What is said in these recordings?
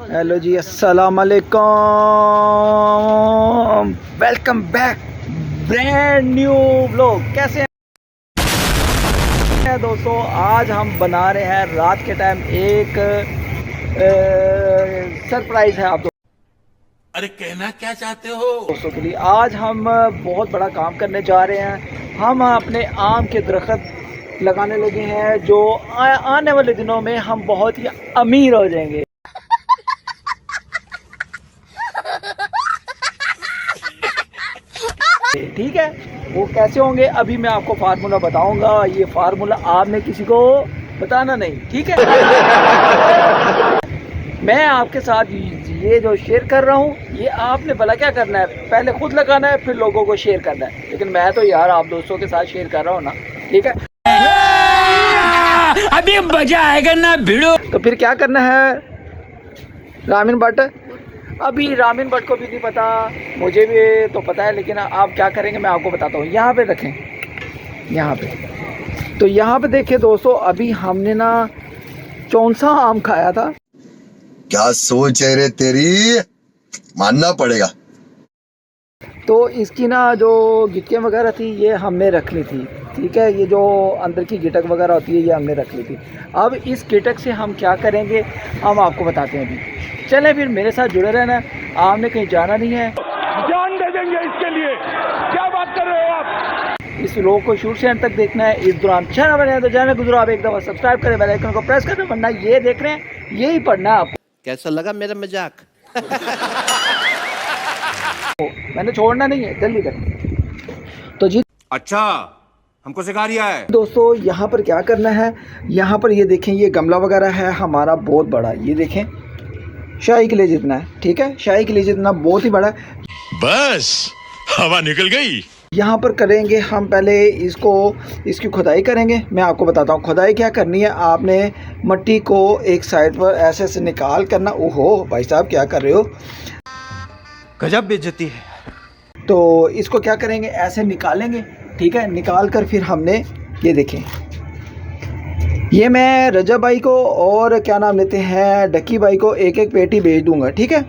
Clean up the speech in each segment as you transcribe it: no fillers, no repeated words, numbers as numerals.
Hello जी, अस्सलाम वालेकुम। Welcome back brand new vlog. कैसे हैं दोस्तों? आज हम बना रहे हैं रात के टाइम एक सरप्राइज है आप अरे कहना क्या चाहते हो दोस्तों के लिए। आज हम बहुत बड़ा काम करने जा रहे हैं। हम अपने आम के दरख्त लगाने लगे हैं जो आने वाले दिनों में हम बहुत ही अमीर हो जाएंगे। ठीक है, वो कैसे होंगे अभी मैं आपको फार्मूला बताऊंगा। ये फार्मूला आपने किसी को बताना नहीं, ठीक है? मैं आपके साथ ये जो शेयर कर रहा हूँ, ये आपने भला क्या करना है, पहले खुद लगाना है फिर लोगों को शेयर करना है। लेकिन मैं तो यार आप दोस्तों के साथ शेयर कर रहा हूँ ना, ठीक है? अभी मजा आएगा ना भिड़ो। तो फिर क्या करना है रामीन भट्ट? अभी रामीन भट्ट को भी नहीं पता, मुझे भी तो पता है, लेकिन आप क्या करेंगे मैं आपको बताता हूँ। यहाँ पे रखें, यहाँ पे। तो यहाँ पे देखिए दोस्तों, अभी हमने ना चौंसा आम खाया था। क्या सोच है रे तेरी, मानना पड़ेगा। तो इसकी ना जो गिटकें वगैरह थी ये हमने रख ली थी, ठीक है? ये जो अंदर की गिटक वगैरह होती है ये हमने रख ली थी। अब इस गिटक से हम क्या करेंगे हम आपको बताते हैं अभी। चलें फिर मेरे साथ जुड़े रहना, आपने कहीं जाना नहीं है। जान दे देंगे इसके लिए, क्या बात कर रहे हो आप? इस लोग को शुरू से अंत तक देखना है। इस दौरान चैनल बने तो चैनल को जरूर आप एक दफ़ा सब्सक्राइब करें, बेल आइकन को प्रेस करें, वरना ये देख रहे हैं यही पढ़ना है आपको। कैसा लगा मेरा मजाक? मैंने छोड़ना नहीं है, जल्दी करें। तो जी अच्छा, हमको सिखा रिया है दोस्तों, यहाँ पर क्या करना है, यहाँ पर ये देखें, ये गमला वगैरह है हमारा बहुत बड़ा, ये देखें शाही के लिए जितना है, ठीक है? शाही के लिए जितना बहुत ही बड़ा है। बस हवा निकल गई। यहाँ पर करेंगे हम पहले इसकी खुदाई करेंगे। मैं आपको बताता हूँ खुदाई क्या करनी है। आपने मट्टी को एक साइड पर ऐसे से निकाल करना। ओहो भाई साहब क्या कर रहे हो, गजब बेइज्जती है। तो इसको क्या करेंगे, ऐसे निकालेंगे, ठीक है? निकाल कर फिर हमने ये देखें, ये मैं रजब भाई को और क्या नाम लेते हैं डक्की भाई को एक एक पेटी भेज दूंगा, ठीक है?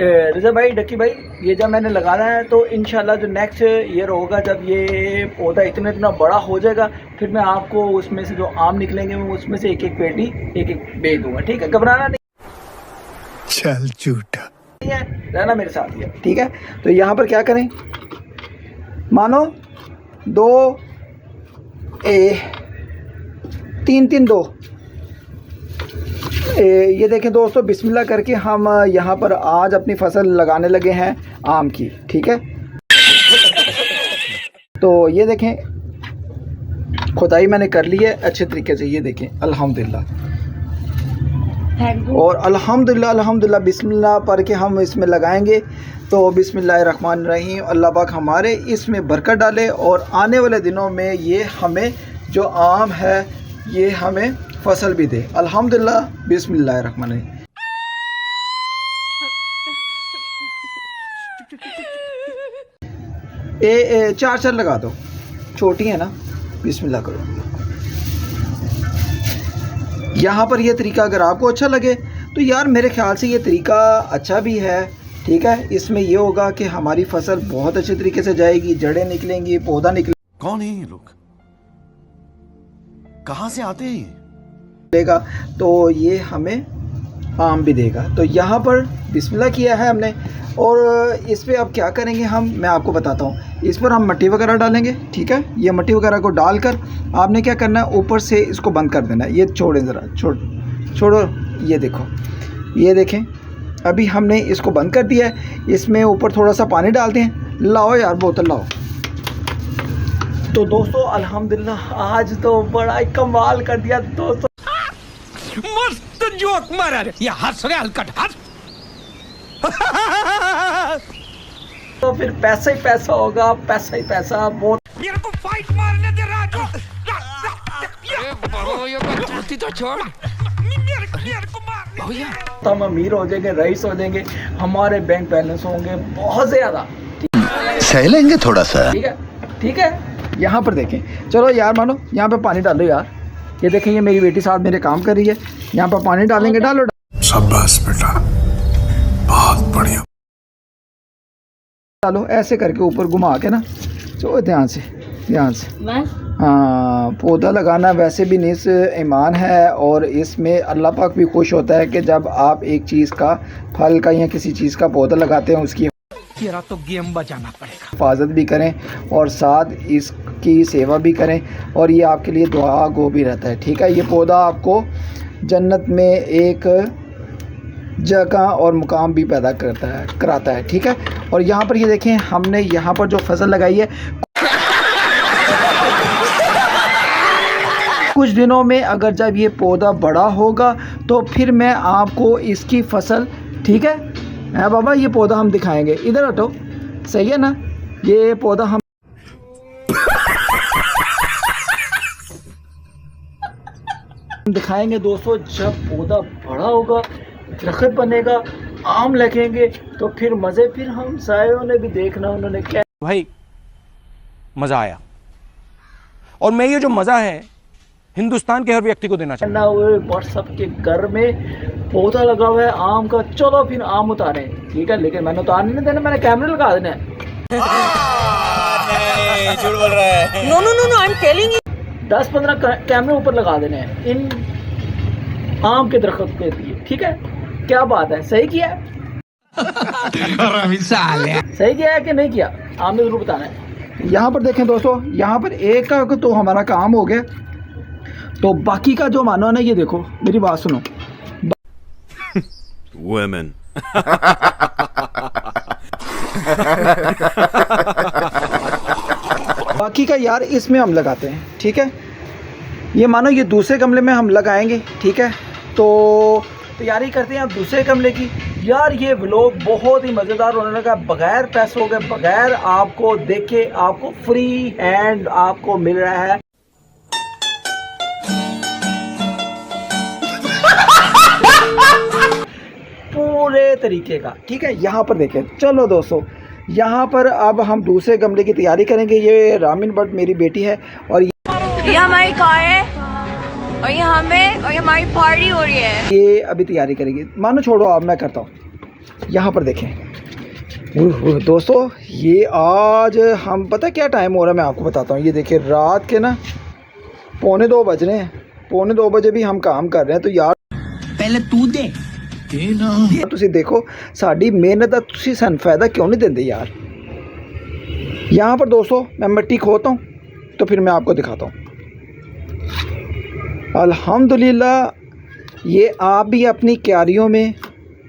रजा भाई, डक्की भाई, ये जब मैंने लगाना है तो इंशाल्लाह जो नेक्स्ट ईयर होगा, जब ये पौधा इतना बड़ा हो जाएगा, फिर मैं आपको उसमें से जो आम निकलेंगे मैं उसमें से एक एक पेटी एक एक बेच दूंगा, ठीक है? घबराना नहीं, चल झूठा है, रहना मेरे साथ ही है, ठीक है? तो यहाँ पर क्या करें, मानो तीन दो ये देखें दोस्तों, बिस्मिल्लाह करके हम यहाँ पर आज अपनी फसल लगाने लगे हैं आम की, ठीक है? तो ये देखें खुदाई मैंने कर ली है अच्छे तरीके से, ये देखें अल्हम्दुलिल्लाह। और अल्हम्दुलिल्लाह बिस्मिल्लाह पढ़ के हम इसमें लगाएंगे। तो बिस्मिल्लाहिर्रहमानिर्रहीम, अल्लाह पाक हमारे इसमें बरकत डाले और आने वाले दिनों में ये हमें जो आम है ये हमें फसल भी दे। अल्हम्दुलिल्लाह, बिस्मिल्लाहिर्रहमानिर्रहीम। चार लगा दो, छोटी है ना, बिस्मिल्लाह करो। यहाँ पर ये तरीका अगर आपको अच्छा लगे तो यार मेरे ख्याल से ये तरीका अच्छा भी है, ठीक है? इसमें ये होगा कि हमारी फसल बहुत अच्छे तरीके से जाएगी, जड़ें निकलेंगी, पौधा निकलेगा। कौन है ये लोग, कहाँ से आते हैं? तो ये हमें आम भी देगा। तो यहाँ पर बिस्मिल्लाह किया है हमने, और इस पर अब क्या करेंगे हम, मैं आपको बताता हूँ। इस पर हम मिट्टी वगैरह डालेंगे, ठीक है? ये मिट्टी वगैरह को डालकर आपने क्या करना है, ऊपर से इसको बंद कर देना है। ये छोड़ें ज़रा, छोड़ो, ये देखो, ये देखें अभी हमने इसको बंद कर दिया है। इसमें ऊपर थोड़ा सा पानी डालते हैं। लाओ यार बोतल लाओ। तो दोस्तों अल्हम्दुलिल्लाह आज तो बड़ा ही कमाल कर दिया दोस्तों। मस्त जोक मारा रे, ये हंस रहे हलकट हंस। तो फिर पैसा ही पैसा होगा, पैसा ही पैसा। बहुत मेरे को फाइट मारने दे राजू। तो छोड़, मेरे को मारने दे। हम अमीर हो जाएंगे, रईस हो जाएंगे, हमारे बैंक बैलेंस होंगे बहुत ज्यादा। सह लेंगे थोड़ा सा, ठीक है, ठीक है? यहाँ पर देखें, चलो यार मानो यहाँ पे पानी डालो यार। ये देखें, ये मेरी बेटी साथ मेरे काम कर रही है, यहाँ पर पानी डालेंगे। डालो शाबाश बेटा, बहुत बढ़िया। डालो ऐसे करके ऊपर घुमा के ना, चलो ध्यान से हाँ। पौधा लगाना वैसे भी निस ईमान है, और इसमें अल्लाह पाक भी खुश होता है कि जब आप एक चीज़ का, फल का या किसी चीज़ का पौधा लगाते हैं, उसकी तेरा तो गेम बजाना पड़ेगा। हिफाजत भी करें और साथ इसकी सेवा भी करें, और ये आपके लिए दुआ गो भी रहता है। ठीक है, ये पौधा आपको जन्नत में एक जगह और मुकाम भी पैदा कराता है। ठीक है, और यहाँ पर ये देखें, हमने यहाँ पर जो फसल लगाई है, कुछ दिनों में अगर जब ये पौधा बड़ा होगा तो फिर मैं आपको इसकी फसल, ठीक है बाबा, ये पौधा हम दिखाएंगे। इधर हटो, सही है ना, ये पौधा हम दिखाएंगे दोस्तों। जब पौधा बड़ा होगा, दरख्त बनेगा, आम लगेंगे, तो फिर मज़े, फिर हम सायों ने भी देखना उन्होंने क्या। भाई मजा आया, और मैं ये जो मजा है हिंदुस्तान के हर व्यक्ति को देना चाहता हूं। व्हाट्सएप के घर में पौधा लगा हुआ है आम का, चलो फिर आम उतारे। ठीक है, लेकिन मैंने उतारने नहीं देना, मैंने कैमरे लगा देना है। झूठ बोल रहा है। No I am telling you. 10-15 कैमरे ऊपर लगा देने हैं इन आम के दरख्त के लिए। ठीक है, क्या बात है, सही किया है? सही किया है कि नहीं किया, आपने जरूर बताना है। यहाँ पर देखें दोस्तों, यहाँ पर एक का तो हमारा काम हो गया, तो बाकी का जो मानो ना, ये देखो मेरी बात सुनो। Women. बाकी का यार इसमें हम लगाते हैं। ठीक है, ये मानो ये दूसरे गमले में हम लगाएंगे। ठीक है, तो तैयारी करते हैं अब दूसरे गमले की। यार ये व्लॉग बहुत ही मज़ेदार होने लगा, बगैर पैसों के, बगैर आपको देखे, आपको फ्री हैंड आपको मिल रहा है। पूरे तरीके का। ठीक है, यहाँ पर देखें, चलो दोस्तों, यहाँ पर अब हम दूसरे गमले की तैयारी करेंगे। ये रामिन भट्ट मेरी बेटी है, और ये हमारी कार है, और ये हमें, और ये हमारी पार्टी हो रही है। ये अभी तैयारी करेगी। मानो छोड़ो, अब मैं करता हूँ। यहाँ पर देखें दोस्तों, ये आज हम, पता क्या टाइम हो रहा है, मैं आपको बताता हूँ। ये देखिए, रात के ना 1:45 बज रहे हैं, 1:45 बजे भी हम काम कर रहे हैं। तो यार पहले तू दे तुसी देखो, साड़ी मेहनत का तुसी सन फायदा क्यों नहीं देंगे यार। यहाँ पर दोस्तों मैं मिट्टी खोता हूँ, तो फिर मैं आपको दिखाता हूँ। अल्हम्दुलिल्लाह, ये आप भी अपनी क्यारियों में,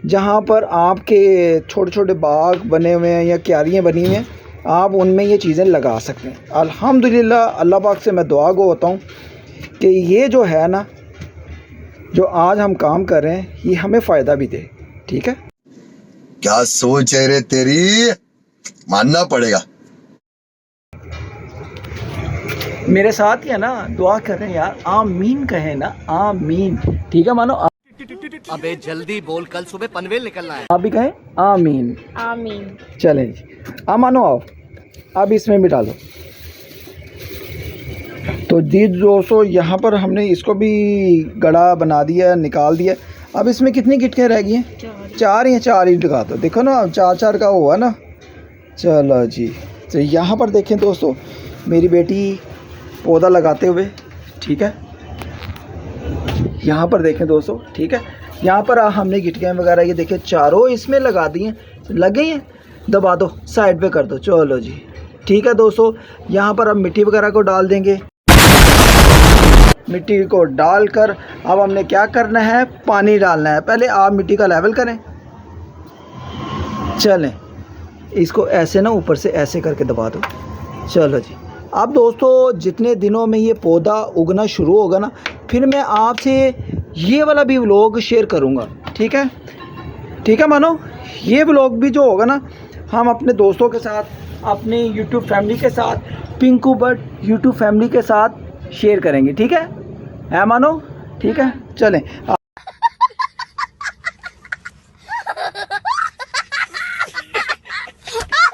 जहाँ पर आपके छोटे छोटे बाग बने हुए हैं या क्यारियाँ बनी हुई हैं, आप उनमें ये चीज़ें लगा सकते हैं। अल्हम्दुलिल्लाह, अल्लाह पाक से मैं दुआ गो होता हूँ कि ये जो है ना, जो आज हम काम कर रहे हैं, ये हमें फ़ायदा भी दे। ठीक है, क्या सोच है रे तेरी, मानना पड़ेगा। मेरे साथ ही है ना, दुआ कर रहे हैं यार, आमीन कहे ना, आमीन। ठीक है, मानो अबे जल्दी बोल, कल सुबह पनवेल निकलना है। आप भी कहें आमीन। आमीन। चलें जी, मानो आओ, अब इसमें भी डालो। तो जी दोस्तों, यहाँ पर हमने इसको भी गड़ा बना दिया, निकाल दिया। अब इसमें कितनी गिटकें रह गई हैं? 4 या 4 ही लगा दो। देखो ना, 4-4 का हुआ ना। चलो जी, तो यहाँ पर देखें दोस्तों, मेरी बेटी पौधा लगाते हुए। ठीक है, यहाँ पर देखें दोस्तों। ठीक है, यहाँ पर हमने गिटकियाँ वगैरह ये देखें चारों इसमें लगा दी हैं, लगे हैं, दबा दो, साइड पे कर दो। चलो जी, ठीक है दोस्तों, यहाँ पर अब मिट्टी वगैरह को डाल देंगे। मिट्टी को डालकर अब हमने क्या करना है, पानी डालना है। पहले आप मिट्टी का लेवल करें। चलें, इसको ऐसे ना ऊपर से ऐसे करके दबा दो। चलो जी, अब दोस्तों जितने दिनों में ये पौधा उगना शुरू होगा ना, फिर मैं आपसे ये वाला भी व्लॉग शेयर करूँगा। ठीक है, ठीक है मानो, ये व्लॉग भी जो होगा ना, हम अपने दोस्तों के साथ, अपनी यूट्यूब फैमिली के साथ, पिंकू भट्ट यूट्यूब फैमिली के साथ शेयर करेंगे। ठीक है मानो? ठीक है, चलें।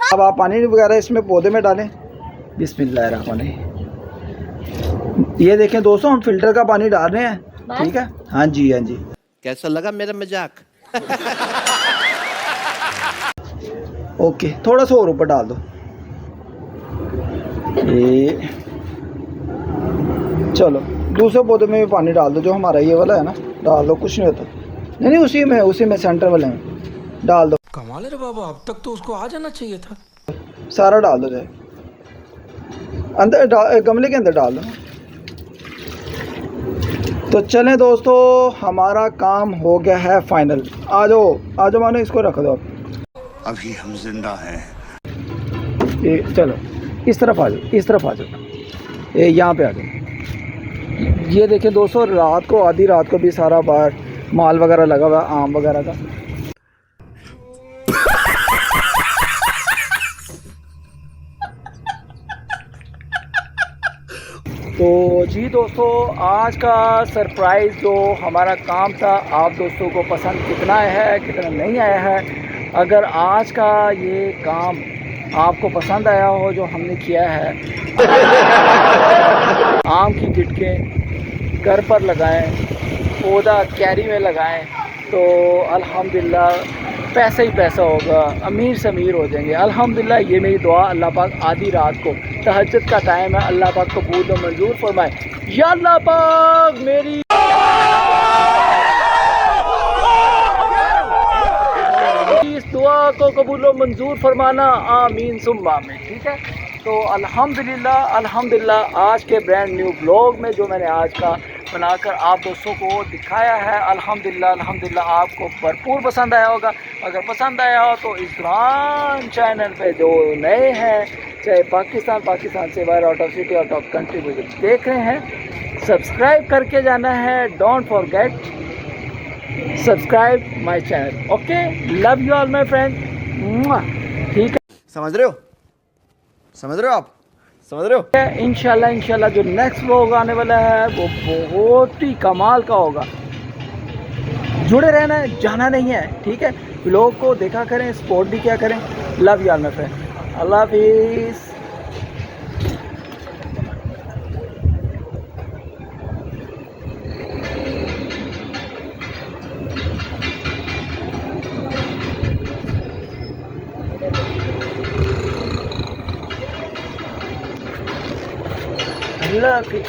अब आप पानी वगैरह इसमें पौधे में डालें। बिस्मिल्लाहिर्रहमानिर्रहीम। ये देखें दोस्तों, हम फिल्टर का पानी डाल रहे हैं, ठीक है। हाँ जी, हाँ जी। कैसा लगा मेरा मजाक? ओके, थोड़ा सा और ऊपर डाल दो। ये चलो, दूसरे पौधे में भी पानी डाल दो, जो हमारा ये वाला है ना, डाल दो, कुछ नहीं होता। नहीं नहीं, उसी में सेंटर वाले में डाल दो। कमाल है रे बाबा, अब तक तो उसको आ जाना चाहिए था। सारा डाल दो, जाए अंदर गमले के अंदर डाल दो। तो चलें दोस्तों, हमारा काम हो गया है फाइनल। आ जाओ मानो, इसको रख दो आप। अभी हम जिंदा हैं। ये चलो, इस तरफ आ जाओ, ये यहाँ पे आ जाओ। ये देखें दोस्तों, रात को, आधी रात को भी सारा बाहर माल वगैरह लगा हुआ है, आम वगैरह का। तो जी दोस्तों, आज का सरप्राइज़ जो हमारा काम था, आप दोस्तों को पसंद कितना आया है, कितना नहीं आया है। अगर आज का ये काम आपको पसंद आया हो जो हमने किया है, आम की गिटकें घर पर लगाएं, पौधा कैरी में लगाएं, तो अल्हम्दुलिल्लाह पैसा ही पैसा होगा, अमीर से अमीर हो जाएंगे। अल्हम्दुलिल्लाह, ये मेरी दुआ। अल्लाह पाक आधी रात को, तहज्जुद का टाइम है, अल्लाह पाक कबूल और मंजूर फरमाए। या अल्लाह पाक मेरी इस दुआ को कबूल और मंजूर फरमाना, आमीन सुम्मा आमीन। ठीक है, तो अल्हम्दुलिल्लाह आज के ब्रांड न्यू ब्लॉग में जो मैंने आज का बनाकर आप दोस्तों को दिखाया है, अल्हम्दुलिल्लाह आपको भरपूर पसंद आया होगा। अगर पसंद आया हो तो इस्रान चैनल पे जो नए हैं, चाहे पाकिस्तान से बाहर, out of city, out of country में देख रहे हैं, सब्सक्राइब करके जाना है। Don't forget subscribe my channel. Okay, love you all my friend. ठीक है, समझ रहे हो आप? समझ रहे हो? इंशाल्लाह जो नेक्स्ट व्लॉग आने वाला है वो बहुत ही कमाल का होगा। जुड़े रहना है, जाना नहीं है, ठीक है। व्लॉग को देखा करें, सपोर्ट भी किया करें। Love you all my friend. अल्लाह हाफिज़।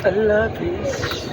अल्लाह हाफिज़।